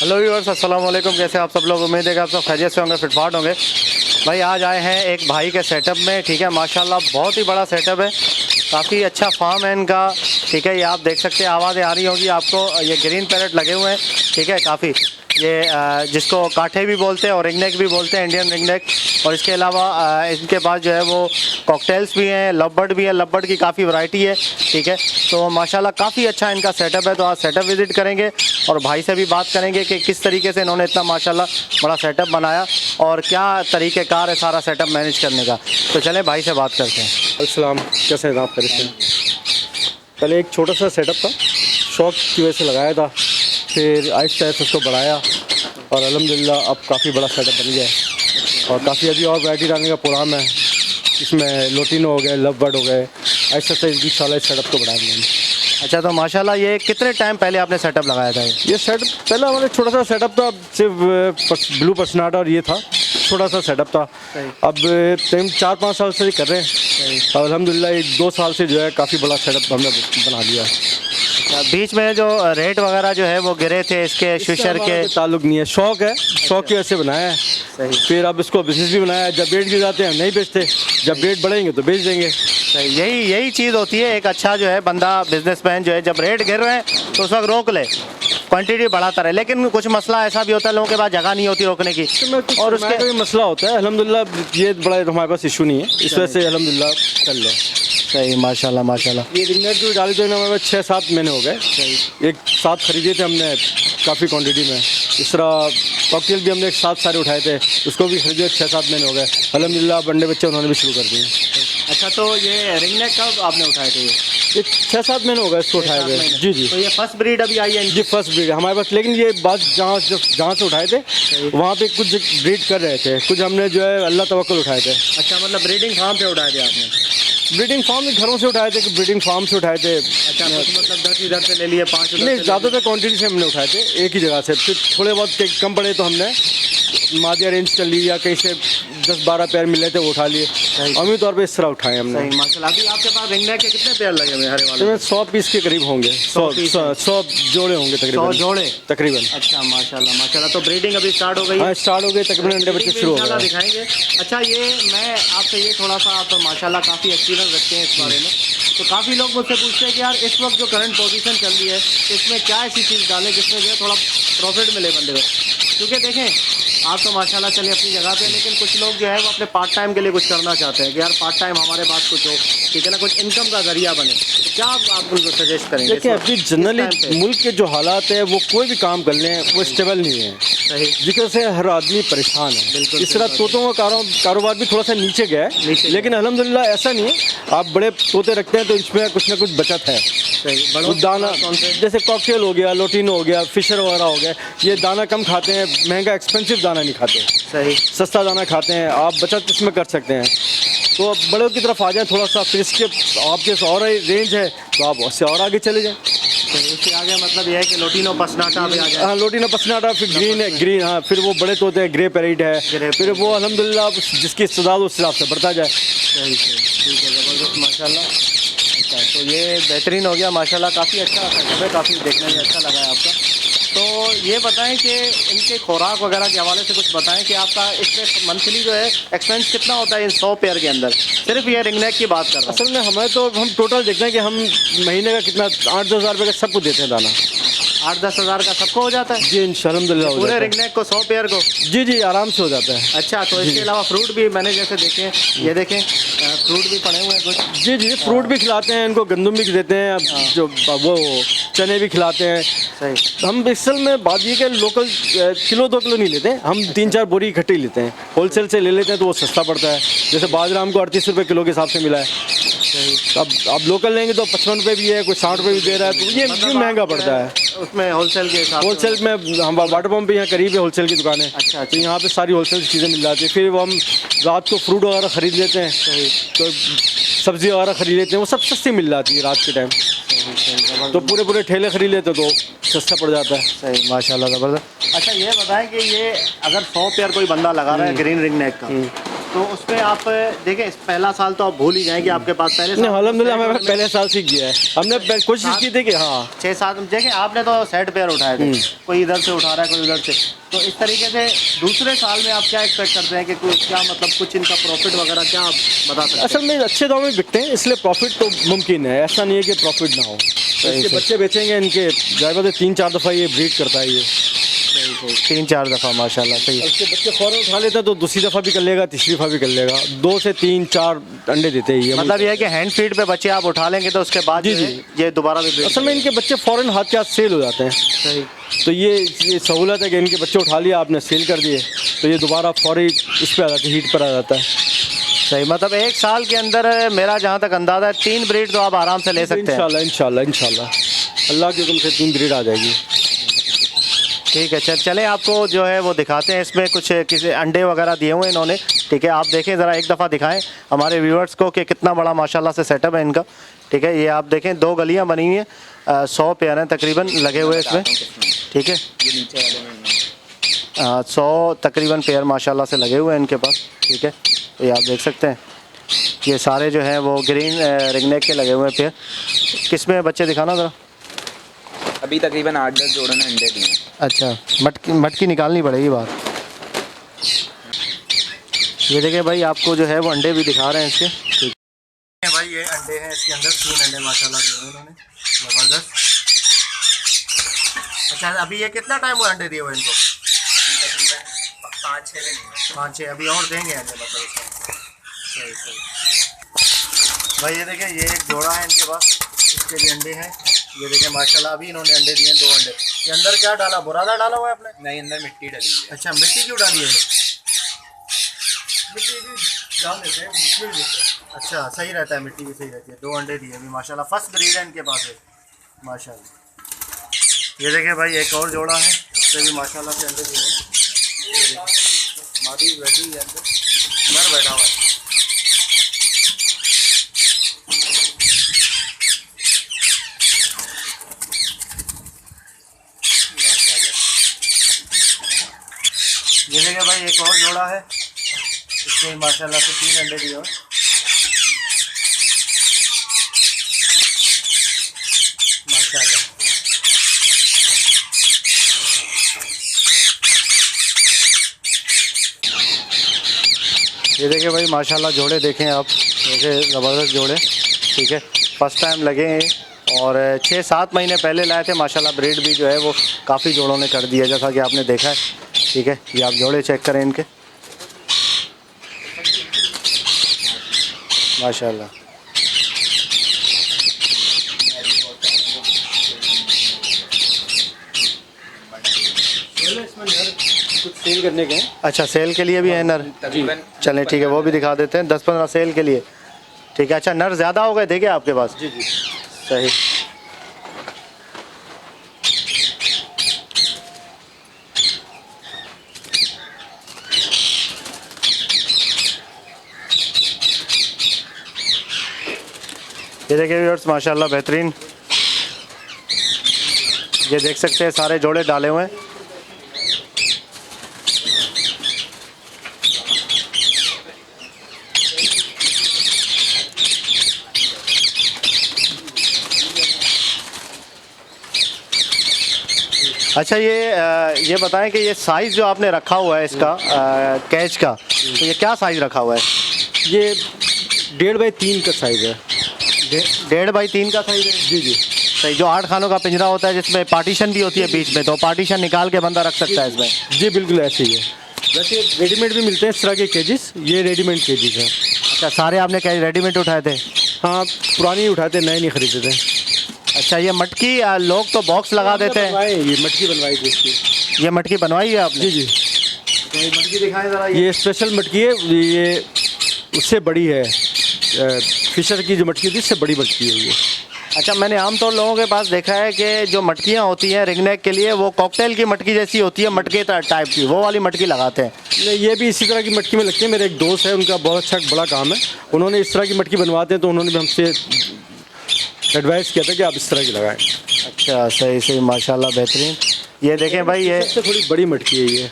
Hello viewers, अस्सलाम वालेकुम। कैसे आप सब लोग? उम्मीद है कि आप सब खैरियत से होंगे, फिटफाट होंगे। भाई आज आए हैं एक भाई के सेटअप में, ठीक है। माशाल्लाह बहुत ही बड़ा सेटअप है, काफ़ी अच्छा फार्म है इनका, ठीक है। ये आप देख सकते हैं, आवाज़ें आ रही होंगी आपको। ये ग्रीन पैरेट लगे हुए हैं, ठीक है। काफ़ी ये जिसको काठे भी बोलते हैं और रिंगनेक भी बोलते हैं, इंडियन रिंगनेक। और इसके अलावा इनके पास जो है वो कॉकटेल्स भी हैं, लवबर्ड भी है। लवबर्ड की काफ़ी वैरायटी है, ठीक है। तो माशाल्लाह काफ़ी अच्छा इनका सेटअप है। तो आज सेटअप विज़िट करेंगे और भाई से भी बात करेंगे कि किस तरीके से इन्होंने इतना माशाल्लाह बड़ा सेटअप बनाया और क्या तरीक़ेकार है सारा सेटअप मैनेज करने का। तो चलें भाई से बात करते हैं। अस्सलाम, कैसे हैं आप? पहले एक छोटा सा सेटअप था, शौक की वजह से लगाया था, फिर आहिस्ता आहिस्ता उसको बढ़ाया और अल्हम्दुलिल्लाह अब काफ़ी बड़ा सेटअप बन गया है। और काफ़ी अभी और वैरायटी डालने का प्रोग्राम है। इसमें लोटिनो हो गए, लवबर्ड हो गए, आहिस्ता आहिस्ता इंशाल्लाह इस सेटअप को बढ़ाएंगे हम। अच्छा, तो माशाल्लाह ये कितने टाइम पहले आपने सेटअप लगाया था? ये सेटअप पहले हमारे छोटा सा सेटअप था, सिर्फ ब्लू पर्सनाटा और ये था, छोटा सा सेटअप था। अब 4-5 साल से कर रहे हैं और अल्हम्दुलिल्लाह 1-2 साल से जो है काफ़ी बड़ा सेटअप हमने बना लिया है। बीच में जो रेट वगैरह जो है वो गिरे थे इसके शुशर के? ताल्लुक नहीं है, शौक है, शौक की वजह से बनाया है। सही। फिर अब इसको बिजनेस भी बनाया है। जब रेट गिर जाते हैं हम नहीं बेचते, जब रेट बढ़ेंगे तो बेच देंगे। सही, यही चीज़ होती है। एक अच्छा जो है बंदा, बिजनेसमैन जो है, जब रेट गिर रहे हैं तो उस वक्त रोक ले, क्वांटिटी बढ़ाता रहे। लेकिन कुछ मसला ऐसा भी होता है, लोगों के पास जगह नहीं होती रोकने की, और उसका भी मसला होता है। अल्हम्दुलिल्लाह ये बड़ा हमारे पास इशू नहीं है, इस वजह से अल्हम्दुलिल्लाह चल रहा है। सही, माशाल्लाह माशाल्लाह। ये रिंगनेट जो डाली तो हमारे पास 6-7 महीने हो गए। एक साथ खरीदे थे हमने काफ़ी क्वांटिटी में। इस तरह कॉकटेल भी हमने एक साथ सारे उठाए थे, उसको भी खरीदे 6-7 महीने हो गए। अल्हम्दुलिल्लाह बंडे बच्चे उन्होंने भी शुरू कर दिए। अच्छा, तो ये रिंगनेक कब आपने उठाए थे? ये 6-7 महीने हो गए इसको उठाए हुए। जी जी। तो ये फर्स्ट ब्रीड अभी आई है जी फर्स्ट ब्रीड हमारे पास। लेकिन ये बात जहाँ से उठाए थे वहाँ पे कुछ ब्रीड कर रहे थे, कुछ हमने जो है अल्लाह तवक्कुल उठाए थे। अच्छा, मतलब ब्रीडिंग फार्म पे उठाए थे आपने? ब्रीडिंग फार्म में घरों से उठाए थे कि ब्रीडिंग फार्म से उठाए थे। अच्छा, मतलब 10 इधर से ले लिए, 5 उधर नहीं, से? ज़्यादातर क्वांटिटी से हमने उठाए थे एक ही जगह से। फिर थोड़े बहुत कम पड़े तो हमने मादी अरेंज कर ली या कहीं से 10-12 पेयर मिले थे वो उठा लिए। अमी तौर पे इस तरह उठाए हमने। सही, माशाल्लाह। अभी आपके पास रिंगनेक के कितने पेयर लगे हुए हैं हरे वाले? इसमें 100 पीस के करीब होंगे। 100 जोड़े होंगे तकरीबन। 100 जोड़े तकरीबन। अच्छा, माशाल्लाह माशाल्लाह। तो ब्रीडिंग अभी स्टार्ट हो गई है? हाँ, स्टार्ट हो गई, तकरीबन अंडे बच्चे शुरू हो इंशाल्लाह गए। दिखाएंगे। अच्छा, ये मैं आपसे ये थोड़ा सा, आप माशाल्लाह काफ़ी एक्सपीरियंस रखते हैं इस बारे में, तो काफ़ी लोग मुझसे पूछते हैं कि यार इस वक्त जो करंट पोजीशन चल रही है इसमें क्या ऐसी चीज़ डालें जिसमें जो है थोड़ा प्रॉफिट मिले बंदे को। क्योंकि देखें, आप तो माशाल्लाह चलिए अपनी जगह पे, लेकिन कुछ लोग जो है वो अपने पार्ट टाइम के लिए कुछ करना चाहते हैं कि यार पार्ट टाइम हमारे पास कुछ हो, ठीक है ना, कुछ इनकम का जरिया बने। तो क्या आप उनको सजेस्ट करेंगे? देखिए, अभी जनरली मुल्क के जो हालात है वो कोई भी काम कर लें वो स्टेबल नहीं है। सही, जिसकी वजह से हर आदमी परेशान है। बिल्कुल इस तरह तोतों का कारोबार भी थोड़ा सा नीचे गया है, लेकिन अल्हम्दुलिल्लाह ऐसा नहीं है। आप बड़े तोते रखते हैं तो इसमें कुछ ना कुछ बचत है। सही, दाना जैसे कॉकटेल हो गया, लोटिनो हो गया, फिशर वगैरह हो गया, ये दाना कम खाते हैं, महंगा एक्सपेंसिव दाना नहीं खाते। सही, सस्ता दाना खाते हैं, आप बचत इसमें कर सकते हैं। तो अब बड़ों की तरफ आ जाएं थोड़ा सा, फिर इसके आपके और रेंज है तो आप उससे और आगे चले जाएं। तो इससे आगे मतलब यह है कि लोटिनो पसनाटा भी आ जाए। हाँ, लोटिनो पसनाटा, फिर ग्रीन है, ग्रीन, हाँ, फिर वो बड़े तोते हैं, ग्रे पैरेट है, फिर वो अल्हम्दुलिल्लाह जिसकी इस्तेदाद उस हिसाब से बढ़ता जाए। सही सही, ठीक है, ज़बरदस्त, माशाल्लाह। अच्छा, तो ये बेहतरीन हो गया माशाल्लाह, काफ़ी अच्छा सेटअप है, काफ़ी देखने में अच्छा लगा है आपका। तो ये बताएं कि इनके खुराक वगैरह के हवाले से कुछ बताएं कि आपका इसमें मंथली जो है एक्सपेंस कितना होता है इन 100 पेयर के अंदर? सिर्फ ये रिंगनेक की बात कर रहा हूँ। असल में हमें तो हम टोटल देखते हैं कि हम महीने का कितना 8-10 हज़ार रुपये का सबको देते हैं दाना। 8-10 हज़ार का सबको हो जाता है? जी इंशाल्लाह पूरे रिंगनेक को 100 पेयर को? जी जी, आराम से हो जाता है। अच्छा, तो इसके अलावा फ्रूट भी मैंने जैसे देखे, ये देखें फ्रूट भी पड़े हुए हैं कुछ? जी जी, फ्रूट भी खिलाते हैं इनको, गंदम भी देते हैं, जो वो चने भी खिलाते हैं। सही, हम असल में बात ये कि लोकल किलो 2 किलो नहीं लेते हैं, हम 3-4 बोरी इकट्ठी लेते हैं। होलसेल से ले लेते हैं तो वो सस्ता पड़ता है। जैसे बाजरा हमको 38 रुपये किलो के हिसाब से मिला है। अब लोकल लेंगे तो 55 रुपये भी है, कोई 60 रुपये भी दे रहा है, तो ये भी महंगा पड़ता है। उसमें होलसेल के हिसाब से? होलसेल में हम वाटर पम्प भी यहाँ करीब है होलसेल की दुकान है। अच्छा, तो यहाँ पे सारी होलसेल चीज़ें मिल जाती है। फिर वो हम रात को फ्रूट वगैरह ख़रीद लेते हैं, तो सब्ज़ी वगैरह ख़रीद लेते हैं, वो सब सस्ती मिल जाती है रात के टाइम। तो पूरे ठेले खरीद लेते तो सस्ता पड़ जाता है। सही, माशाल्लाह, ज़बरदस्त। अच्छा, ये बताएं कि ये अगर 100 पेयर कोई बंदा लगा रहा है ग्रीन रिंगनेक का, तो उसमें आप देखें पहला साल तो आप भूल ही जाएंगे आपके पास पहले नहीं साल अल्हम्दुलिल्लाह हमें पहले साल सीख गया है। हमने कोशिश की थी कि हाँ 6-7 देखें आपने तो सेट पेयर उठाए थे, कोई इधर से उठा रहा है कोई उधर से, तो इस तरीके से दूसरे साल में आप क्या एक्सपेक्ट करते हैं कि कुछ क्या मतलब कुछ इनका प्रॉफिट वगैरह क्या आप बता सकते हैं? असल में अच्छे दाम में बिकते हैं इसलिए प्रॉफिट तो मुमकिन है, ऐसा नहीं है कि प्रॉफिट ना हो। इसके बच्चे बेचेंगे इनके ज़्यादा 3-4 दफ़ा ये ब्रीड करता है ये 3-4 दफ़ा माशाल्लाह सही है। उसके बच्चे फ़ौरन उठा लेता है तो दूसरी दफ़ा भी कर लेगा, तीसरी दफ़ा भी कर लेगा। 2 से 3-4 अंडे देते हैं ये। मतलब ये है कि हैंड फीड पे बच्चे आप उठा लेंगे तो उसके बाद जी, जो है, ये दोबारा भी असल में इनके बच्चे फ़ौरन हाथ के हाथ सेल हो जाते हैं। सही तो ये सहूलत है कि इनके बच्चे उठा लिया आपने सेल कर दिए तो ये दोबारा फौरी उस पर आ जाता है, हीट पर आ जाता है। सही, मतलब 1 साल के अंदर मेरा जहाँ तक अंदाज़ा है 3 ब्रीड तो आप आराम से ले सकते हैं। इंशाल्लाह अल्लाह के हुक्म से 3 ब्रीड आ जाएगी। ठीक है, चले आपको जो है वो दिखाते हैं। इसमें कुछ किसी अंडे वगैरह दिए हुए हैं इन्होंने, ठीक है। आप देखें ज़रा एक दफ़ा दिखाएं हमारे व्यूअर्स को कि कितना बड़ा माशाल्लाह से सेटअप है इनका, ठीक है। ये आप देखें 2 गलियां बनी हुई हैं, 100 पेयर हैं तकरीबन लगे हुए इसमें, ठीक है। 100 तकरीबन पेयर माशाल्लाह से लगे हुए हैं इनके पास, ठीक है। तो ये आप देख सकते हैं ये सारे जो हैं वो ग्रीन रिंगनेक के लगे हुए हैं पेयर। किस में बच्चे दिखाना ज़रा। अभी तकरीबन 8-10 जोड़ों ने अंडे दिए। अच्छा, मटकी निकालनी पड़ेगी बाहर। ये देखिए भाई आपको जो है वो अंडे भी दिखा रहे हैं इसके, ठीक है भाई। ये अंडे हैं इसके अंदर 3 अंडे माशाल्लाह दिए हैं इन्होंने, ज़बरदस्त। अच्छा, अभी ये कितना टाइम हुआ अंडे दिए हुए इनको? 5-6 अभी और देंगे अंडे मतलब इसमें। सही भाई। ये देखिए ये एक जोड़ा है इनके पास, इसके भी अंडे हैं। ये देखिए माशाल्लाह अभी इन्होंने अंडे दिए हैं 2 अंडे। ये अंदर क्या डाला, बुरादा डाला हुआ है आपने? नहीं, अंदर मिट्टी डली है। अच्छा, मिट्टी क्यों डाली है? मिट्टी भी डाल देते हैं, मिट्टी भी देते हैं। अच्छा, सही रहता है, मिट्टी भी सही रहती है। 2 अंडे दिए अभी माशाल्लाह, फर्स्ट ब्रीड है इनके पास है माशाल्लाह। ये देखिए भाई एक और जोड़ा है, उससे भी माशाल्लाह से अंडे दिए हैं। ये देखिए मादी बैठी है अंदर, नर बैठा हुआ है। ये देखिए भाई एक और जोड़ा है, इसमें माशाल्लाह से 3 अंडे दिए हुए। माशाल्लाह ये देखिए भाई माशाल्लाह जोड़े देखें आप, देखिए ज़बरदस्त जोड़े, ठीक है। फर्स्ट टाइम लगे हैं और 6-7 महीने पहले लाए थे माशाल्लाह। ब्रीड भी जो है वो काफ़ी जोड़ों ने कर दिया जैसा कि आपने देखा है, ठीक है। ये आप जोड़े चेक करें इनके माशाल्लाह। कुछ सेल करने के हैं। अच्छा, सेल के लिए भी है नर? तकरीबन चलें ठीक है, वो भी दिखा देते हैं। 10-15 सेल के लिए, ठीक है। अच्छा, नर ज़्यादा हो गए देखिए आपके पास? जी सही। ये देखिए व्यूअर्स माशाल्लाह बेहतरीन, ये देख सकते हैं सारे जोड़े डाले हुए हैं। अच्छा, ये बताएं कि ये साइज़ जो आपने रखा हुआ है इसका कैच का, तो ये क्या साइज़ रखा हुआ है? ये 1.5 बाई 3 का साइज़ है। 1.5 बाई 3 का साइज़ है? जी सही। जो 8 खानों का पिंजरा होता है जिसमें पार्टीशन भी होती है बीच में, तो पार्टीशन निकाल के बंदा रख सकता है इसमें? जी बिल्कुल ऐसे ही है। वैसे रेडीमेड भी मिलते हैं इस तरह के केजेस, ये रेडीमेड केजेस हैं। अच्छा, सारे आपने कैच रेडीमेड उठाए थे? हाँ, पुरानी उठाए थे, नए नहीं खरीदे थे। अच्छा, ये मटकी लोग तो बॉक्स लगा देते हैं, ये मटकी बनवाई थी इसकी। ये मटकी बनवाई है आपने? जी तो ये मटकी दिखाएं ज़रा। ये स्पेशल मटकी है, ये उससे बड़ी है। फिशर की जो मटकी होती है इससे बड़ी मटकी है ये। अच्छा, मैंने आमतौर लोगों के पास देखा है कि जो मटकियाँ होती हैं रिंगनेक के लिए वो कॉकटेल की मटकी जैसी होती है, मटके टाइप की, वो वाली मटकी लगाते हैं। नहीं, ये भी इसी तरह की मटकी में लगती है। मेरे एक दोस्त है, उनका बहुत अच्छा बड़ा काम है, उन्होंने इस तरह की मटकी बनवाते हैं, तो उन्होंने भी हमसे एडवाइस किया था कि आप इस तरह की लगाएं। अच्छा, सही माशाल्लाह बेहतरीन। ये देखें भाई, ये सबसे थोड़ी बड़ी मटकी है ये।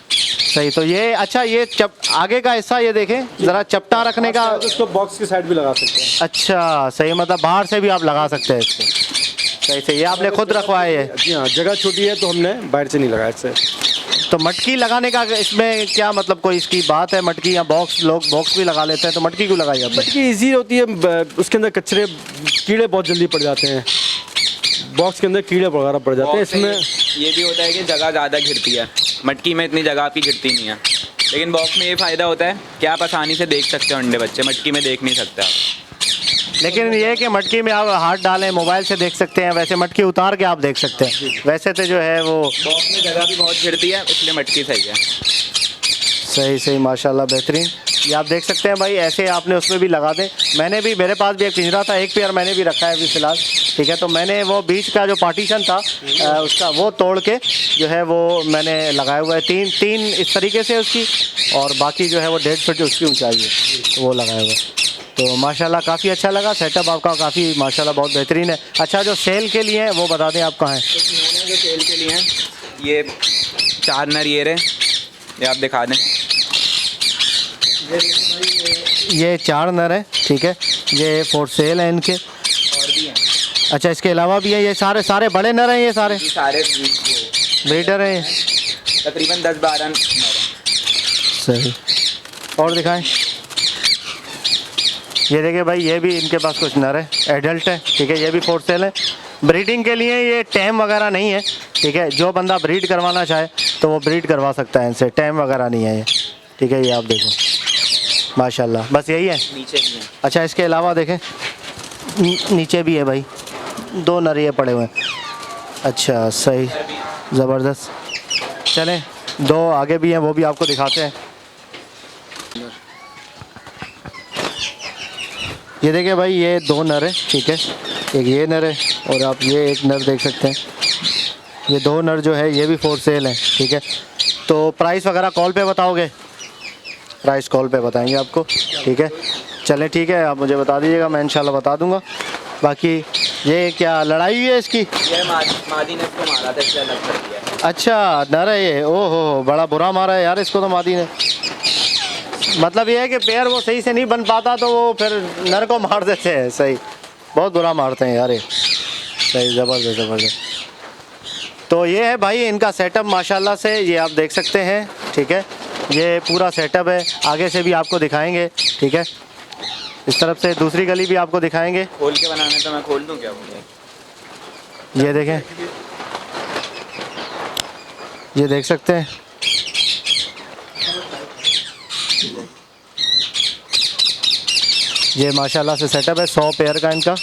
सही। तो ये अच्छा, ये आगे का हिस्सा ये देखें ज़रा, चपटा रखने का। तो इसको बॉक्स की साइड भी लगा सकते हैं। अच्छा सही, मतलब बाहर से भी आप लगा सकते हैं इसको। सही सही, ये आपने खुद रखवाया है? जी हाँ, जगह छोटी है तो हमने बाहर से नहीं लगाया इससे। तो मटकी लगाने का इसमें क्या मतलब, कोई इसकी बात है? मटकी या बॉक्स, लोग बॉक्स भी लगा लेते हैं, तो मटकी क्यों लगाई आपने? मटकी ईजी होती है, उसके अंदर कचरे कीड़े बहुत जल्दी पड़ जाते हैं, बॉक्स के अंदर कीड़े वगैरह पड़ जाते हैं। इसमें ये भी होता है कि जगह ज़्यादा घिरती है, मटकी में इतनी जगह आपकी घिरती नहीं है, लेकिन बॉक्स में ये फ़ायदा होता है कि आप आसानी से देख सकते हो अंडे बच्चे, मटकी में देख नहीं सकते आप। लेकिन ये है कि मटकी में आप हाथ डालें, मोबाइल से देख सकते हैं, वैसे मटकी उतार के आप देख सकते हैं। वैसे तो जो है वो बॉक्स में जगह भी बहुत घिरती है, इसलिए मटकी सही है। सही सही, माशाल्लाह बेहतरीन। ये आप देख सकते हैं भाई, ऐसे आपने उसमें भी लगा दें। मैंने भी, मेरे पास भी एक पिंजरा था, एक पेयर मैंने भी रखा है अभी फ़िलहाल, ठीक है। तो मैंने वो बीच का जो पार्टीशन था उसका, वो तोड़ के जो है वो मैंने लगाया हुआ है, तीन इस तरीके से उसकी, और बाकी जो है वो 1.5 फीट उसकी ऊंचाई है, तो वो लगाया हुआ है। तो माशाल्लाह काफ़ी अच्छा लगा सेटअप आपका, काफ़ी माशाल्लाह बहुत बेहतरीन है। अच्छा, जो सेल के लिए हैं वो बता दें आप कहाँ हैं? कुछ मैंने जो सेल के लिए हैं, ये 4 नर ये रहे, ये आप दिखा दें। ये 4 नर हैं, ठीक है, ये फॉर सेल है इनके। और भी हैं, अच्छा, इसके अलावा भी है? ये सारे बड़े नर हैं, ये सारे ये सारे ब्रीडर हैं? तकरीबन 10-12 नर हैं। सही, और दिखाएं। ये देखिए भाई, ये भी इनके पास कुछ नर है, एडल्ट है, ठीक है, ये भी फॉर सेल है। ब्रीडिंग के लिए ये टैम वगैरह नहीं है, ठीक है, जो बंदा ब्रीड करवाना चाहे तो वो ब्रीड करवा सकता है इनसे, टैम वगैरह नहीं है ये, ठीक है। ये आप देखो माशाल्लाह, बस यही है। नीचे भी हैं। अच्छा, इसके अलावा देखें, नीचे भी है भाई, 2 नर ये पड़े हुए हैं। अच्छा सही, ज़बरदस्त। चलें, 2 आगे भी हैं, वो भी आपको दिखाते हैं। ये देखिए भाई, ये 2 नर है, ठीक है, एक ये नर है और आप ये एक नर देख सकते हैं। ये 2 नर जो है ये भी फॉर सेल हैं, ठीक है। तो प्राइस वगैरह कॉल पे बताओगे? प्राइस कॉल पे बताएंगे आपको, ठीक है। चलें ठीक है, आप मुझे बता दीजिएगा, मैं इंशाल्लाह बता दूंगा। बाकी ये क्या लड़ाई हुई है इसकी? ये मादी ने इसको मारा था, इसलिए अलग कर दिया। अच्छा, नर है ये? ओहो, बड़ा बुरा मारा है यार इसको तो मादी ने। मतलब ये है कि पेयर वो सही से नहीं बन पाता तो वो फिर नर को मार देते हैं। सही, बहुत बुरा मारते हैं यार ये। सही, ज़बरदस्त ज़बरदस्त। तो ये है भाई इनका सेटअप माशाल्लाह से, ये आप देख सकते हैं, ठीक है। ये पूरा सेटअप है, आगे से भी आपको दिखाएंगे, ठीक है। इस तरफ से दूसरी गली भी आपको दिखाएंगे। खोल के बनाने तो मैं खोल दूँ क्या बोले? ये देखें, ये देख सकते हैं, ये माशाल्लाह से सेटअप है 100 पेयर का इनका।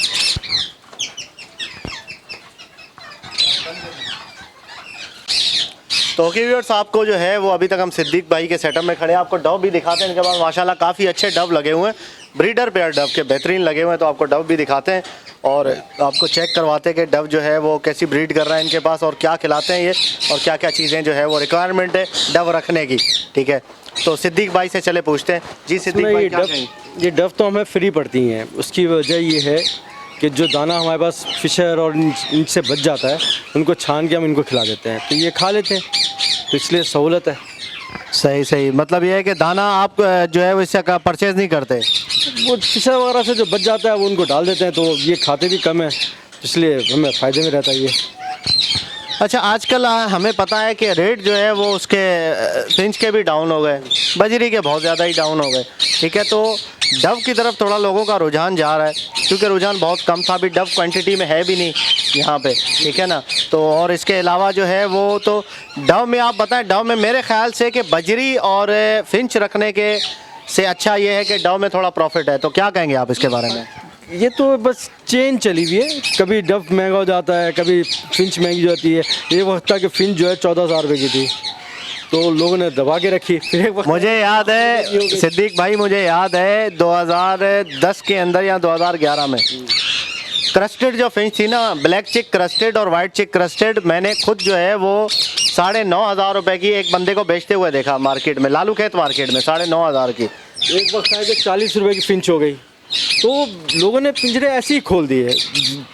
तो ओके व्यूअर्स, आपको जो है वो अभी तक हम सिद्दीक भाई के सेटअप में खड़े हैं, आपको डव भी दिखाते हैं इनके पास माशाल्लाह काफ़ी अच्छे डव लगे हुए हैं, ब्रीडर पेयर डव के बेहतरीन लगे हुए हैं। तो आपको डव भी दिखाते हैं और आपको चेक करवाते हैं कि डव जो है वो कैसी ब्रीड कर रहा है इनके पास, और क्या खिलाते हैं ये, और क्या क्या चीज़ें जो है वो रिक्वायरमेंट है डव रखने की, ठीक है। तो सिद्दीक भाई से चले पूछते हैं। जी सिद्दीक भाई, क्या कहेंगे? ये डव तो हमें फ्री पड़ती हैं, उसकी वजह ये है कि जो दाना हमारे पास फिशर और इनसे बच जाता है, उनको छान के हम इनको खिला देते हैं, तो ये खा लेते हैं, तो इसलिए सहूलत है। सही सही, मतलब ये है कि दाना आप जो है वो इससे परचेज़ नहीं करते? वो फिशर वगैरह से जो बच जाता है वो उनको डाल देते हैं, तो ये खाते भी कम है, इसलिए हमें फ़ायदे में रहता है ये। अच्छा, आजकल हमें पता है कि रेट जो है वो उसके फिंच के भी डाउन हो गए, बजरी के बहुत ज़्यादा ही डाउन हो गए, ठीक है। तो डव की तरफ थोड़ा लोगों का रुझान जा रहा है, क्योंकि रुझान बहुत कम था, अभी डव क्वांटिटी में है भी नहीं यहाँ पे, ठीक है ना। तो और इसके अलावा जो है वो, तो डव में आप बताएं, डव में मेरे ख्याल से कि बजरी और फिंच रखने के से अच्छा ये है कि डव में थोड़ा प्रॉफिट है, तो क्या कहेंगे आप इसके बारे में? ये तो बस चेन चली हुई है, कभी डव महंगा हो जाता है, कभी फिंच महंगी हो जाती है। ये वक्त था कि फिंच जो है 14,000 रुपये की थी, तो लोगों ने दबा के रखी। फिर एक वक्त मुझे याद है सिद्दीक भाई, मुझे याद है 2010 के अंदर या 2011 में क्रस्टेड जो फिंच थी ना, ब्लैक चिक क्रस्टेड और वाइट चिक क्रस्टेड, मैंने खुद जो है वो 9,500 रुपये की एक बंदे को बेचते हुए देखा मार्केट में, लालू खेत मार्केट में 9,500 की। एक वक्त आया कि 40 रुपये की फिंच हो गई, तो लोगों ने पिंजरे ऐसे ही खोल दिए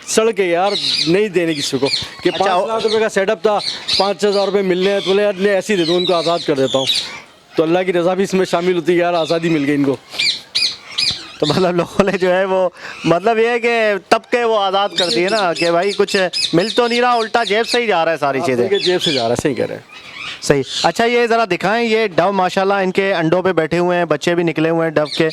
सड़ के, यार नहीं देने किसी को, कि 5 लाख रुपये का सेटअप था, 5,000 रुपये मिलने हैं, तो बोले यार ऐसे ही दे दो, उनको आज़ाद कर देता हूँ। तो अल्लाह की रज़ा भी इसमें शामिल होती है, यार आज़ादी मिल गई इनको। तो मतलब लोगों ने जो है वो मतलब ये है कि तब के वो आज़ाद कर दिए ना कि भाई कुछ मिल तो नहीं रहा, उल्टा जेब से ही जा रहा है सारी चीज़ें। के जेब से जा रहा है, सही कह रहे हैं। सही। अच्छा ये ज़रा दिखाएं, ये डव माशाल्लाह इनके अंडों पे बैठे हुए हैं, बच्चे भी निकले हुए हैं डव के।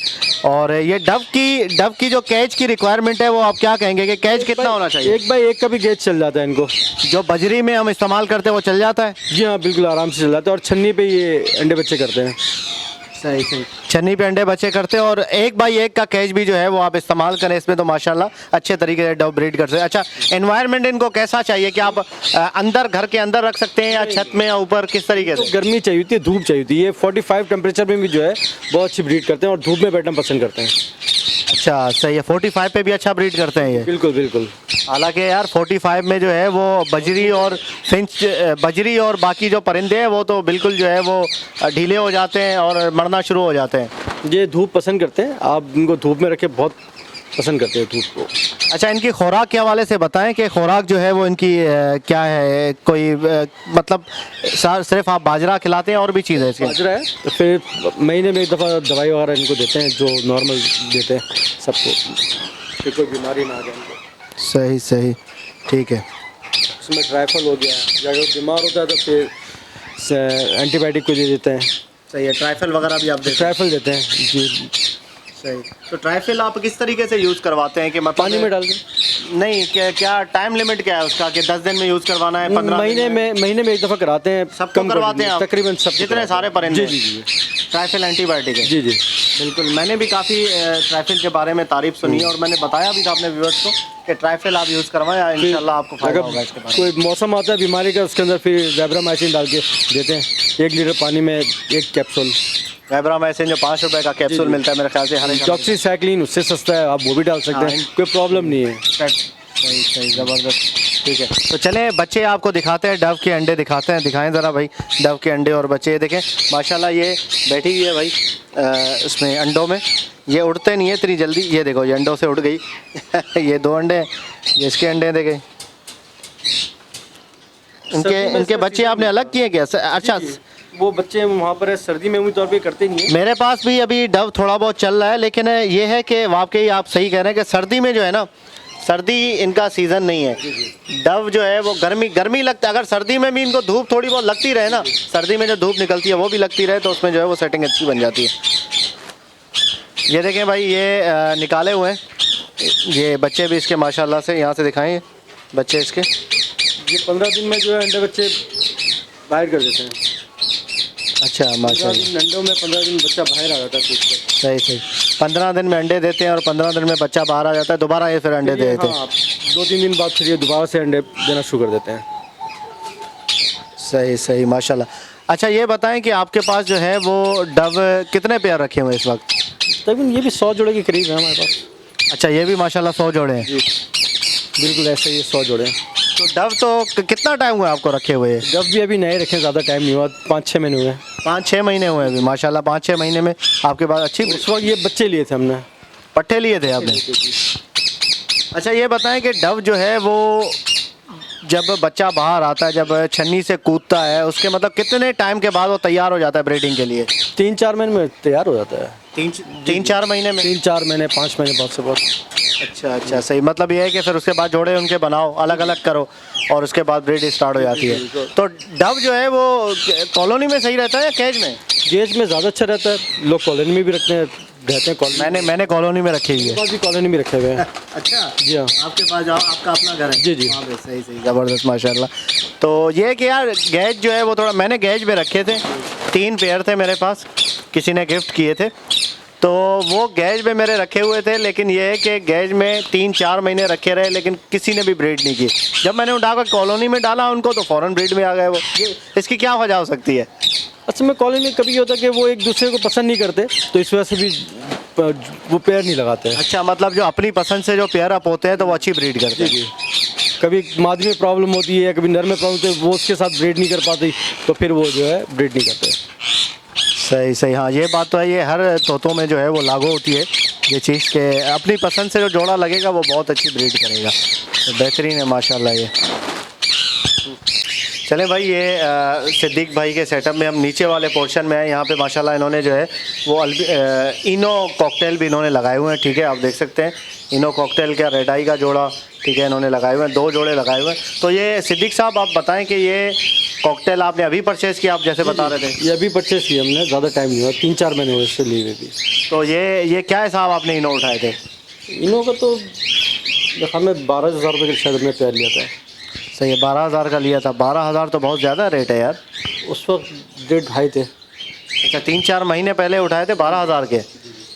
और ये डव की जो कैच की रिक्वायरमेंट है वो आप क्या कहेंगे कि कैच कितना होना चाहिए? 1 बाई 1 का भी गेज चल जाता है इनको। जो बजरी में हम इस्तेमाल करते हैं वो चल जाता है? जी हाँ, बिल्कुल आराम से चल जाता है। और छन्नी पे ये अंडे बच्चे करते हैं। सही सही। छन्नी पे अंडे बच्चे करते हैं और 1 बाई 1 का कैच भी जो है वो आप इस्तेमाल करें इसमें तो माशाल्लाह अच्छे तरीके से डव ब्रीड कर सकते हैं। अच्छा एनवायरनमेंट इनको कैसा चाहिए कि आप अंदर घर के अंदर रख सकते हैं या छत में या ऊपर, किस तरीके से? गर्मी चाहिए होती है, धूप चाहिए होती है। ये 45 टेम्परेचर में भी जो है बहुत अच्छी ब्रीड करते हैं और धूप में बैठना पसंद करते हैं। अच्छा सही है, 45 पे भी अच्छा ब्रीड करते हैं ये? बिल्कुल बिल्कुल। हालांकि यार 45 में जो है वो बजरी और फिंच, बजरी और बाकी जो परिंदे हैं वो तो बिल्कुल जो है वो ढीले हो जाते हैं और मरना शुरू हो जाते हैं। ये धूप पसंद करते हैं, आप इनको धूप में रखे बहुत पसंद करते हैं धूप को। अच्छा इनकी खुराक के हवाले से बताएं कि खुराक जो है वो इनकी क्या है, कोई मतलब सिर्फ आप बाजरा खिलाते हैं और भी चीज़ है इसकी? बाजरा है तो फिर महीने में 1 दफ़ा दवाई वगैरह इनको देते हैं जो नॉर्मल देते हैं सबको, फिर कोई बीमारी ना आ जाए इनको। सही सही, ठीक है। उसमें ट्राइफल हो गया, या अगर बीमार होता है तो फिर एंटीबायोटिक को दे देते हैं। सही है, ट्राइफल वगैरह भी आप देते हैं? ट्राइफल देते हैं जी। सही। तो ट्राइफल आप किस तरीके से यूज़ करवाते हैं कि मतलब पानी में डाल दें? नहीं, क्या टाइम लिमिट क्या है उसका कि 10 दिन में यूज़ करवाना है, 15 महीने में 1 दफ़ा कराते हैं। सबको करवाते हैं आप? तकरीबन सब जितने सारे परिंदे? जी जी जी। ट्राइफल एंटीबायोटिक है? जी जी बिल्कुल। मैंने भी काफ़ी ट्राइफल के बारे में तारीफ सुनी है और मैंने बताया भी था अपने व्यूअर्स को कि ट्राइफल आप यूज़ करवाएं, इंशाल्लाह आपको फायदा होगा इसके बारे में। कोई मौसम आता है बीमारी का, उसके अंदर फिर ज़ैब्रामाइसिन डाल के देते हैं 1 लीटर पानी में 1 कैप्सूल। ज़ैब्रामाइसिन जो 5 रुपए का कैप्सूल मिलता है मेरे ख्याल से हर एक। डॉक्सीसाइक्लिन उससे सस्ता है, आप वो भी डाल सकते हैं, कोई प्रॉब्लम नहीं है। सही सही, ज़बरदस्त। ठीक है, तो चलें बच्चे आपको दिखाते हैं, डव के अंडे दिखाते हैं। दिखाएं ज़रा भाई डव के अंडे और बच्चे। ये देखें माशाल्लाह ये बैठी हुई है भाई इसमें अंडों में, ये उड़ते नहीं है इतनी जल्दी। ये देखो ये अंडों से उड़ गई ये 2 अंडे हैं, ये इसके अंडे हैं देखें। इनके बच्चे आपने अलग किए क्या? अच्छा वो बच्चे वहाँ पर है, सर्दी में उम्मीद तौर पे करते नहीं है। मेरे पास भी अभी डव थोड़ा बहुत चल रहा है, लेकिन ये है कि वाकई आप सही कह रहे हैं कि सर्दी में जो है ना, सर्दी इनका सीज़न नहीं है। डव जो है वो गर्मी लगता है। अगर सर्दी में भी इनको धूप थोड़ी बहुत लगती रहे ना, सर्दी में जो धूप निकलती है वो भी लगती रहे तो उसमें जो है वो सेटिंग अच्छी बन जाती है। ये देखें भाई ये निकाले हुए हैं ये बच्चे भी इसके माशाल्लाह से। यहाँ से दिखाएं बच्चे इसके। ये 15 दिन में जो है अंडे बच्चे बाहर कर देते हैं। अच्छा माशाल्लाह। अंडों में 15 दिन बच्चा बाहर आ जाता है कूद के। सही सही, 15 दिन में अंडे देते हैं और 15 दिन में बच्चा बाहर आ जाता है, दोबारा ये फिर अंडे देते हैं। 2-3 दिन बाद फिर ये दोबारा से अंडे देना शुरू कर देते हैं। सही सही माशाल्लाह। अच्छा ये बताएं कि आपके पास जो है वो डव कितने पेयर रखे हुए हैं इस वक्त? तकरीबन ये भी 100 जोड़े के करीब है हमारे पास। अच्छा ये भी माशाल्लाह 100 जोड़े हैं? जी बिल्कुल ऐसे ही 100 जोड़े हैं। तो डव तो कितना टाइम हुआ आपको रखे हुए? डव भी अभी नए रखे, ज़्यादा टाइम नहीं हुआ, 5-6 महीने हुए। 5-6 महीने हुए अभी माशाल्लाह। 5-6 महीने में आपके पास अच्छी उस वक्त ये बच्चे लिए थे हमने, पट्टे लिए थे आपने? अच्छा ये बताएं कि डव जो है वो जब बच्चा बाहर आता है, जब छन्नी से कूदता है, उसके मतलब कितने टाइम के बाद वो तैयार हो जाता है ब्रीडिंग के लिए? 3-4 महीने में तैयार हो जाता है। 3-4 महीने में? 3-4 महीने 5 महीने बहुत से बहुत। अच्छा अच्छा सही। मतलब ये है कि फिर उसके बाद जोड़े उनके बनाओ, अलग अलग करो और उसके बाद ब्रीड स्टार्ट हो जाती है। तो डव जो है वो कॉलोनी में सही रहता है या केज में? केज में ज़्यादा अच्छा रहता है, लोग कॉलोनी में भी रहते हैं कॉलोनी। मैंने कॉलोनी में रखी हुई है। पास भी कॉलोनी में रखे हुए हैं। अच्छा जी हाँ, आपके पास जाओ, आपका अपना घर है? जी जी। हाँ सही सही, ज़बरदस्त माशाल्लाह। तो ये है कि यार गैज जो है वो थोड़ा, मैंने गैज में रखे थे, 3 पेयर थे मेरे पास, किसी ने गिफ्ट किए थे, तो वो गैज में मेरे रखे हुए थे। लेकिन ये है कि गैज में 3-4 महीने रखे रहे लेकिन किसी ने भी ब्रीड नहीं की। जब मैंने उठाकर कॉलोनी में डाला उनको तो फ़ौरन ब्रीड में आ गए वो। इसकी क्या वजह हो सकती है? असल में कॉलोनी में कभी होता है कि वो एक दूसरे को पसंद नहीं करते, तो इस वजह से भी वो पेयर नहीं लगाते हैं। अच्छा मतलब जो अपनी पसंद से जो पेयर अप होते हैं तो वो अच्छी ब्रीड करते हैं? जी। कभी मादी में प्रॉब्लम होती है, कभी नर में प्रॉब्लम होती है, वो उसके साथ ब्रीड नहीं कर पाती, तो फिर वो जो है ब्रीड नहीं करते। सही सही, हाँ ये बात तो है, ये हर तोतों में जो है वो लागू होती है ये चीज़ के अपनी पसंद से जो जोड़ा लगेगा वो बहुत अच्छी ब्रीड करेगा। तो बेहतरीन है माशाल्लाह ये। चलें भाई, ये सिद्दीक भाई के सेटअप में हम नीचे वाले पोर्शन में हैं। यहाँ पे माशाल्लाह इन्होंने जो है वो इनो कॉकटेल भी इन्होंने लगाए हुए हैं, ठीक है, आप देख सकते हैं इनो कॉकटेल का रेड आई का जोड़ा, ठीक है, इन्होंने लगाए हुए हैं, 2 जोड़े लगाए हुए हैं। तो ये सिद्दीक साहब आप बताएं कि ये कॉकटेल आपने अभी परचेज़ किया, आप जैसे बता रहे थे? ये अभी परचेस किया हमने, ज़्यादा टाइम नहीं हुआ, 3-4 महीने हुए इससे लिए हुए भी। तो ये क्या हिसाब आपने इनो उठाए थे? इनों का तो देखा मैं 12,000 रुपये का शायद हमने पेयर लिया था। सही है, 12,000 का लिया था। 12,000 तो बहुत ज़्यादा रेट है यार। उस वक्त रेट हाई थे। अच्छा, 3-4 महीने पहले उठाए थे 12,000 के?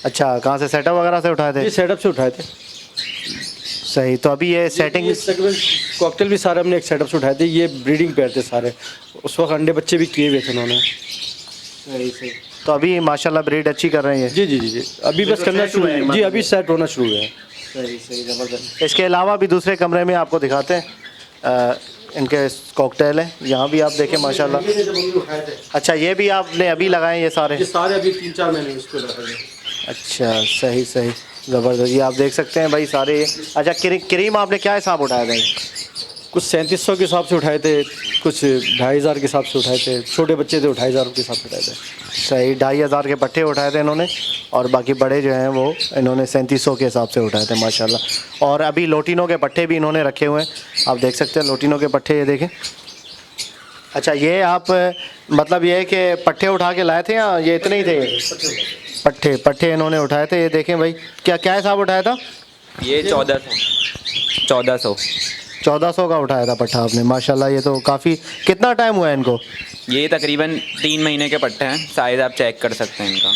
अच्छा, कहाँ से, सेटअप वगैरह से उठाए थे? ये सेटअप से उठाए थे। सही, तो अभी ये सेटिंग कॉकटेल भी सारे हमने एक सेटअप से उठाए थे। ये ब्रीडिंग पेयर थे सारे, उस वक्त अंडे बच्चे भी किए हुए थे उन्होंने। सही। तो अभी माशाल्लाह ब्रीड अच्छी कर रहे हैं? जी जी जी जी, अभी बस करना शुरू है जी, अभी सेट होना शुरू हुआ है। सही, ज़बरदस्त। इसके अलावा भी दूसरे कमरे में आपको दिखाते हैं, इनके कॉकटेल है, यहाँ भी आप देखें माशाल्लाह। अच्छा, ये भी आपने अभी लगाए ये सारे? ये सारे अभी 3-4 महीने इसको लगाए। अच्छा, सही, ज़बरदस्त। ये आप देख सकते हैं भाई सारे। अच्छा, क्रीम आपने क्या हिसाब उठाया था? कुछ 3700 के हिसाब से उठाए थे, कुछ 2,500 के हिसाब से उठाए थे, छोटे बच्चे थे 2,500 के हिसाब से उठाए थे। सही, 2,500 के पट्टे उठाए थे इन्होंने, और बाकी बड़े जो हैं वो इन्होंने 3700 के हिसाब से उठाए थे माशाल्लाह। और अभी लोटिनों के पट्टे भी इन्होंने रखे हुए हैं, आप देख सकते हैं लोटिनों के पट्टे, ये देखें। अच्छा, ये आप मतलब ये है कि पट्टे उठा के लाए थे या ये इतने ही थे? पट्टे इन्होंने उठाए थे। ये देखें भाई, क्या हिसाब उठाया था? ये 1400 1400 का उठाया था पट्टा आपने, माशाल्लाह। ये तो काफ़ी, कितना टाइम हुआ है इनको? ये तकरीबन 3 महीने के पट्टे हैं, साइज़ आप चेक कर सकते हैं इनका।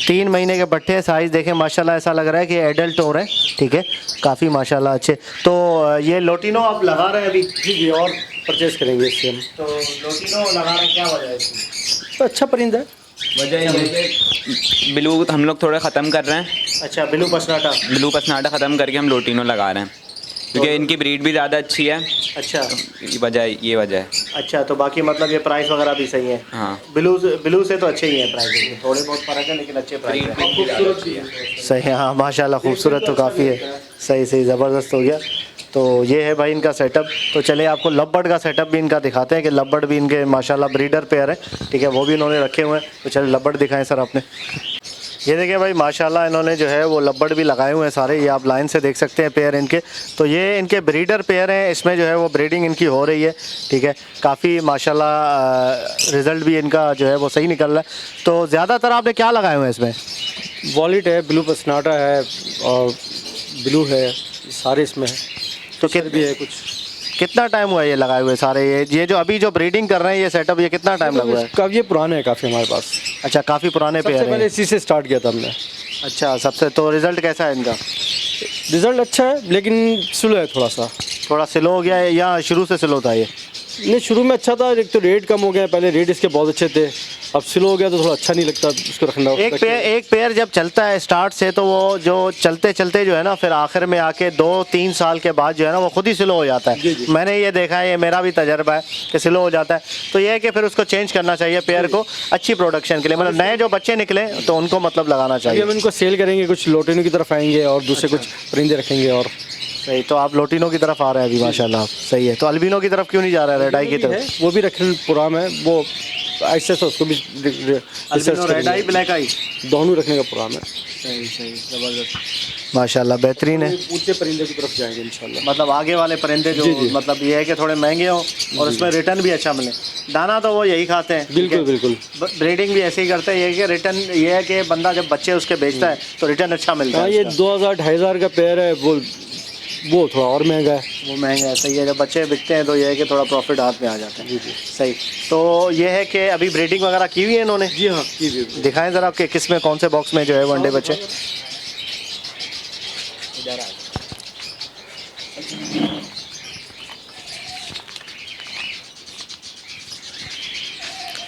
3 महीने के पट्टे हैं, साइज़ देखें माशाल्लाह, ऐसा लग रहा है कि एडल्ट हो रहे हैं, ठीक है, काफ़ी माशाल्लाह अच्छे। तो ये लोटिनो आप लगा रहे हैं अभी? जी जी, और परचेज़ करेंगे इससे हम। तो लोटिनो लगा रहे हैं, क्या वजह है इसकी? तो अच्छा परिंदा है। वजह ये है कि ब्लू हम लोग थोड़ा ख़त्म कर रहे हैं। अच्छा, ब्लू पसनाटा ख़त्म करके हम लोटिनो लगा रहे हैं, क्योंकि इनकी ब्रीड भी ज़्यादा अच्छी है। अच्छा, ये वजह है। अच्छा, तो बाकी मतलब ये प्राइस वगैरह भी सही है? हाँ, ब्लू से तो अच्छे ही हैं प्राइस, थोड़े बहुत फ़र्क है लेकिन अच्छे प्राइस है। सही है, हाँ माशाल्लाह, खूबसूरत तो काफ़ी है। सही, ज़बरदस्त हो गया। तो ये है भाई इनका सेटअप। तो चलिए आपको लवबर्ड का सेटअप भी इनका दिखाते हैं कि लवबर्ड भी इनके माशाल्लाह ब्रीडर पेयर है, ठीक है, वो भी इन्होंने रखे हुए हैं। तो चलिए लवबर्ड दिखाएं सर आपने। ये देखिए भाई माशाल्लाह, इन्होंने जो है वो लवबर्ड भी लगाए हुए हैं सारे, ये आप लाइन से देख सकते हैं पेयर इनके। तो ये इनके ब्रीडर पेयर हैं, इसमें जो है वो ब्रीडिंग इनकी हो रही है, ठीक है, काफ़ी माशाल्लाह रिज़ल्ट भी इनका जो है वो सही निकल रहा है। तो ज़्यादातर आपने क्या लगाए हुए हैं इसमें? वॉलेट है, ब्लू पसनाटा है और ब्लू है, सारे इसमें है। तो भी है कुछ। कितना टाइम हुआ है ये लगाए हुए सारे? ये जो अभी जो ब्रीडिंग कर रहे हैं ये सेटअप, ये कितना टाइम लगा है? कब ये पुराने हैं काफ़ी हमारे पास। अच्छा, काफ़ी पुराने पेयर पहले हैं। इसी से स्टार्ट किया था हमने। अच्छा, सबसे तो रिज़ल्ट कैसा है इनका? रिज़ल्ट अच्छा है लेकिन स्लो है थोड़ा स्लो हो गया है या शुरू से स्लो था ये? नहीं, शुरू में अच्छा था, एक तो रेट कम हो गया, पहले रेट इसके बहुत अच्छे थे, अब स्लो हो गया तो थोड़ा अच्छा नहीं लगता उसको रखना। एक पेयर जब चलता है स्टार्ट से, तो वो जो चलते चलते जो है ना, फिर आखिर में आके 2-3 साल के बाद जो है ना वो खुद ही स्लो हो जाता है। मैंने ये देखा है, ये मेरा भी तजर्बा है कि स्लो हो जाता है। तो ये है कि फिर उसको चेंज करना चाहिए पेयर को, अच्छी प्रोडक्शन के लिए, मतलब नए जो बच्चे निकले तो उनको मतलब लगाना चाहिए। हम इनको सेल करेंगे, कुछ लोटिनो की तरफ आएंगे और दूसरे कुछ परिंदे रखेंगे। और सही, तो आप लोटिनो की तरफ आ रहे हैं अभी माशाल्लाह, सही है। तो अल्बिनो की तरफ क्यों नहीं जा रहा है, रेड आई की तरफ? वो भी रखने प्रोग्राम है, वो ऐसे से उसको भी अल्बिनो, रेड आई, ब्लैक आई, दोनों रखने का प्रोग्राम है। सही, ज़बरदस्त माशाल्लाह, बेहतरीन है। ऊंचे परिंदे की तरफ जाएंगे इंशाल्लाह। मतलब आगे वाले परिंदे जो मतलब ये है कि थोड़े महंगे हों और उसमें रिटर्न भी अच्छा मिले। दाना तो वो यही खाते हैं, बिल्कुल। ब्रीडिंग भी ऐसे ही करते हैं, ये कि रिटर्न ये है कि बंदा जब बच्चे उसके बेचता है तो रिटर्न अच्छा मिलता है। ये 2,000-2,500 का पेयर है, वो थोड़ा और महंगा है। वो महंगा है, सही है। जब बच्चे बिकते हैं तो ये है कि थोड़ा प्रॉफिट हाथ में आ जाता है। जी, सही। तो ये है कि अभी ब्रीडिंग वगैरह की हुई है इन्होंने? जी हाँ, की हुई। दिखाएं ज़रा कि किस में, कौन से बॉक्स में जो है वनडे बच्चे?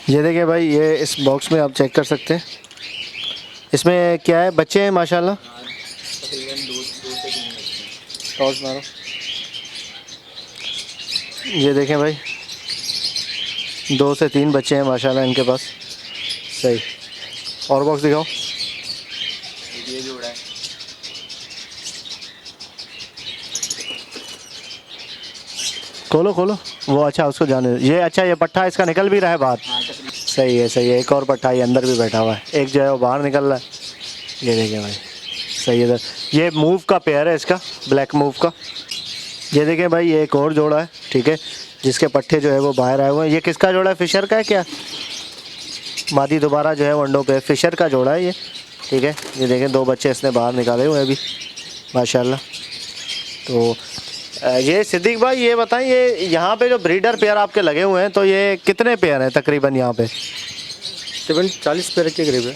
ये देखिए भाई, ये इस बॉक्स में आप चेक कर सकते हैं, इसमें क्या है, बच्चे हैं माशाल्लाह। टॉर्च मारो, ये देखें भाई 2 से 3 बच्चे हैं माशाल्लाह इनके पास। सही, और बॉक्स दिखाओ। ये जोड़ा है। खोलो खोलो वो, अच्छा उसको जाने दो। ये अच्छा ये पट्ठा इसका निकल भी रहा है बाहर। सही है सही है, एक और पट्ठा ये अंदर भी बैठा हुआ है, एक जो है वो बाहर निकल रहा है। ये देखिए भाई सही है सर। ये मूव का पेयर है इसका, ब्लैक मूव का। ये देखिए भाई ये एक और जोड़ा है, ठीक है, जिसके पट्टे जो है वो बाहर आए हुए हैं। ये किसका जोड़ा है, फिशर का है क्या? मादी दोबारा जो है वंडों पे, फिशर का जोड़ा है ये, ठीक है। ये देखें 2 बच्चे इसने बाहर निकाले हुए हैं अभी माशाल्लाह। तो ये सिद्दीक भाई ये बताएं, ये यहाँ पे जो ब्रीडर पेयर आपके लगे हुए हैं तो ये कितने पेयर हैं तकरीबन यहाँ पे? तकरीबन 40 पेयर के करीब है,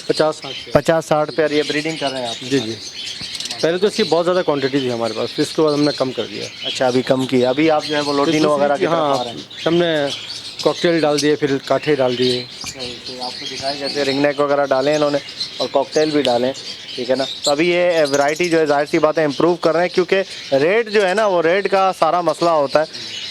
50-60 पेयर ये ब्रीडिंग कर रहे हैं आप? जी जी। पहले तो इसकी बहुत ज़्यादा क्वांटिटी थी हमारे पास, फिर इसके बाद हमने कम कर दिया। अच्छा अभी कम किया, अभी आप जो है वो लोटिनो वगैरह की तरफ आ रहे हैं? हमने कॉकटेल डाल दिए, फिर काठे डाल दिए। तो आपको दिखाया जैसे रिंग नेक वगैरह डाले इन्होंने और कॉकटेल भी डालें, ठीक है ना। तो अभी ये वैरायटी जो है जाहिर सी बात है इम्प्रूव कर रहे हैं, क्योंकि रेट जो है ना वो रेट का सारा मसला होता है।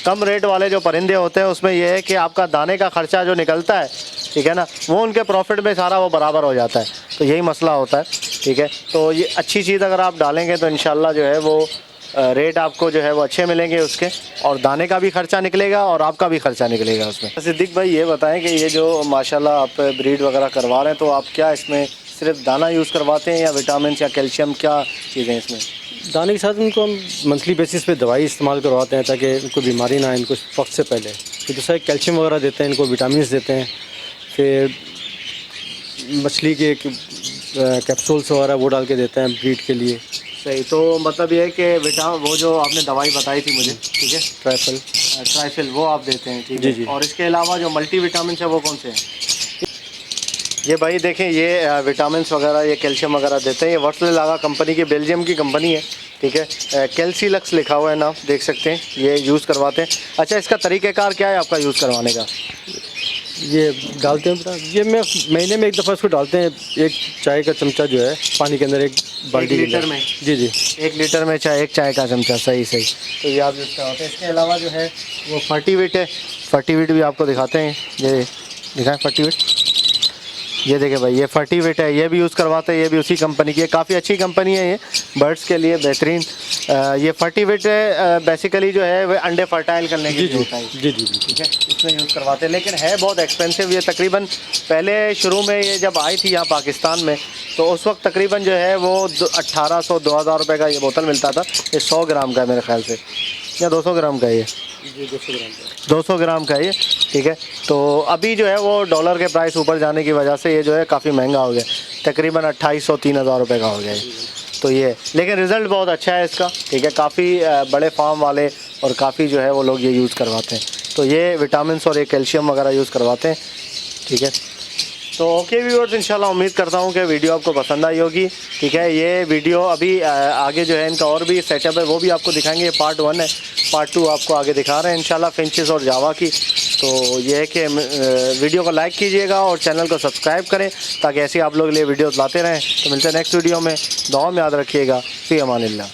कम रेट वाले जो परिंदे होते हैं उसमें ये है कि आपका दाने का खर्चा जो निकलता है, ठीक है ना, वो उनके प्रॉफिट में सारा वो बराबर हो जाता है। तो यही मसला होता है, ठीक है। तो ये अच्छी चीज़ अगर आप डालेंगे तो इंशाल्लाह जो है वो रेट आपको जो है वो अच्छे मिलेंगे उसके, और दाने का भी खर्चा निकलेगा और आपका भी खर्चा निकलेगा उसमें। सिद्दीक भाई ये बताएं कि ये जो माशाल्लाह आप ब्रीड वगैरह करवा रहे हैं तो आप क्या इसमें सिर्फ दाना यूज़ करवाते हैं या विटामिन या कैल्शियम, क्या चीज़ें इसमें? दाने के साथ इनको हम मंथली बेसिस पे दवाई इस्तेमाल करवाते हैं ताकि इनको बीमारी ना आए, इनको वक्त से पहले। फिर दूसरा कैल्शियम वगैरह देते हैं, इनको विटामिन देते हैं, फिर मछली के कैप्सूल्स वगैरह वो डाल के देते हैं ब्रीड के लिए। सही, तो मतलब ये है कि वो जो आपने दवाई बताई थी मुझे, ठीक है, ट्राइफिल वो आप देते हैं, ठीक है जी। और इसके अलावा जो मल्टी विटामिन है वो कौन से हैं? ये भाई देखें ये विटामिन वगैरह ये कैल्शियम वगैरह देते हैं। ये वर्टलेलागा कंपनी की, बेल्जियम की कंपनी है, ठीक है। कैल्सीलक्स लिखा हुआ है नाम, देख सकते हैं, ये यूज़ करवाते हैं। अच्छा इसका तरीक़ेकार क्या है आपका यूज़ करवाने का? ये डालते हैं, ये मैं महीने में एक दफ़ा इसको डालते हैं, 1 चाय का चमचा जो है पानी के अंदर, 1 बाल्टी लीटर में? जी जी, 1 लीटर में 1 चाय का चमचा, सही सही। तो ये आप यूज़ करवाते हैं। इसके अलावा जो है वो फर्टिविट है, फर्टिविट भी आपको दिखाते हैं, ये दिखाएं फर्टिविट। ये देखें भाई ये फर्टिविट है, ये भी यूज़ करवाते हैं, ये भी उसी कंपनी की है, काफ़ी अच्छी कंपनी है ये, बर्ड्स के लिए बेहतरीन। ये फर्टिविट बेसिकली जो है वो अंडे फर्टाइल करने के लिए होता है, जी जी, ठीक है, इसमें यूज़ करवाते हैं। लेकिन है बहुत एक्सपेंसिव ये, तकरीबन पहले शुरू में ये जब आई थी यहाँ पाकिस्तान में तो उस वक्त तकरीबन जो है वो 1800-2000 रुपये का ये बोतल मिलता था। ये 100 ग्राम का है मेरे ख्याल से, या 200 ग्राम का है ये? जी 200 ग्राम का, 200 ग्राम का ये, ठीक है। तो अभी जो है वो डॉलर के प्राइस ऊपर जाने की वजह से ये जो है काफ़ी महंगा हो गया, तकरीबन 2800-3000 रुपये का हो गया है। तो ये, लेकिन रिज़ल्ट बहुत अच्छा है इसका, ठीक है। काफ़ी बड़े फार्म वाले और काफ़ी जो है वो लोग ये यूज़ करवाते हैं। तो ये विटामिन और ये कैल्शियम वगैरह यूज़ करवाते हैं, ठीक है। तो ओके व्यूअर्स, इंशाल्लाह उम्मीद करता हूँ कि वीडियो आपको पसंद आई होगी, ठीक है। ये वीडियो अभी आगे जो है इनका और भी सेटअप है वो भी आपको दिखाएंगे। ये पार्ट 1 है, पार्ट 2 आपको आगे दिखा रहे हैं इंशाल्लाह, फिंचेस और जावा की। तो ये है कि वीडियो को लाइक कीजिएगा और चैनल को सब्सक्राइब करें ताकि ऐसे आप लोग लिए वीडियोस लाते रहें। तो मिलते हैं नेक्स्ट वीडियो में, दुआ में याद रखिएगा। फ़ी अमानिल्लाह।